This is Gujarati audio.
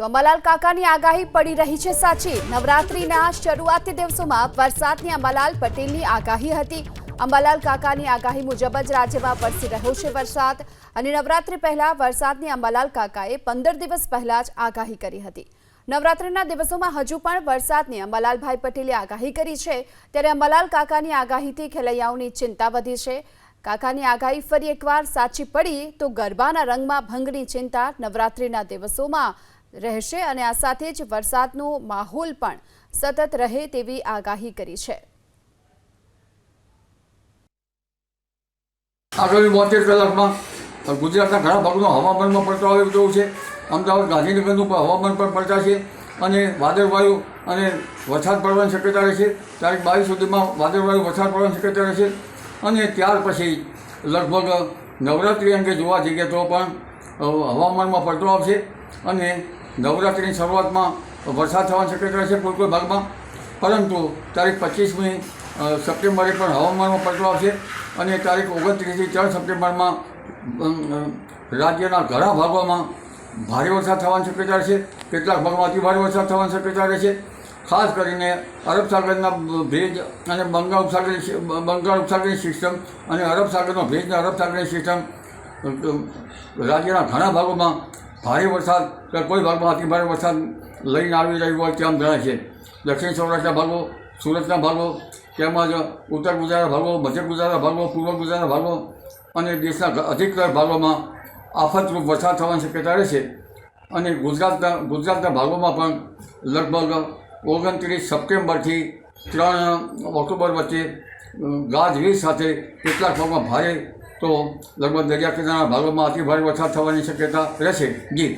તો અંબાલાલ કાકાની આગાહી પડી રહી છે સાચી। નવરાત્રીના શરૂઆતી દિવસોમાં વરસાદની અંબાલાલ પટેલની આગાહી હતી। અંબાલાલ કાકાની આગાહી મુજબ જ રાજ્યમાં વરસી રહ્યો છે વરસાદ અને નવરાત્રી પહેલા વરસાદની અંબાલાલ કાકાએ 15 દિવસ પહેલા જ આગાહી કરી હતી। નવરાત્રીના દિવસોમાં હજુ પણ વરસાદની અંબાલાલભાઈ પટેલે આગાહી કરી છે, ત્યારે અંબાલાલ કાકાની આગાહીથી ખેલૈયાઓની ચિંતા વધી છે। કાકાની આગાહી ફરી એકવાર સાચી પડી તો ગરબાના રંગમાં ભંગની ચિંતા નવરાત્રીના દિવસોમાં રહેશે અને આ સાથે જ વરસાદનો માહોલ પણ સતત રહે તેવી આગાહી કરી છે। આગામી 72 કલાકમાં ગુજરાતના ઘણા ભાગોમાં હવામાનમાં પલટો આવી રહ્યો છે। અમદાવાદ ગાંધીનગરનું પણ હવામાન પણ પલટાશે અને વાદળવાયુ અને વરસાદ પડવાની શક્યતા રહેશે। તારીખ 22 સુધીમાં વાદળવાયુ વરસાદ પડવાની શક્યતા રહેશે અને ત્યાર પછી લગભગ નવરાત્રિ અંગે જોવા જઈએ તો પણ હવામાનમાં પલટો આવશે અને નવરાત્રિની શરૂઆતમાં વરસાદ થવાની શક્યતા રહેશે કોઈ ભાગમાં, પરંતુ તારીખ 25મી સપ્ટેમ્બરે પણ હવામાનમાં પલટો આવશે અને તારીખ 29થી 4 સપ્ટેમ્બરમાં રાજ્યના ઘણા ભાગોમાં ભારે વરસાદ થવાની શક્યતા રહેશે। કેટલાક ભાગમાં અતિભારે વરસાદ થવાની શક્યતા રહેશે। ખાસ કરીને અરબ સાગરના ભેજ અને બંગાળ ઉપસાગરની સિસ્ટમ અને અરબ સાગરનો ભેજ અને અરબ સાગરની સિસ્ટમ રાજ્યના ઘણા ભાગોમાં ભારે વરસાદ કોઈ ભાગમાં અતિભારે વરસાદ લઈને આવી રહ્યું હોય તેમ જણાય છે। દક્ષિણ સૌરાષ્ટ્રના ભાગો, સુરતના ભાગો તેમજ ઉત્તર ગુજરાતના ભાગો, મધ્ય ગુજરાતના ભાગો, પૂર્વ ગુજરાતના ભાગો અને દેશના અધિકતર ભાગોમાં આફતરૂપ વરસાદ થવાની શક્યતા રહેશે અને ગુજરાતના ભાગોમાં પણ લગભગ 29 સપ્ટેમ્બરથી 3 ઓક્ટોબર વચ્ચે ગાજવીજ સાથે કેટલાક ભાગમાં ભારે તો લગભગ દરિયા કિનારાના ભાગોમાં અતિભારે વરસાદ થવાની શક્યતા રહેશે। જી।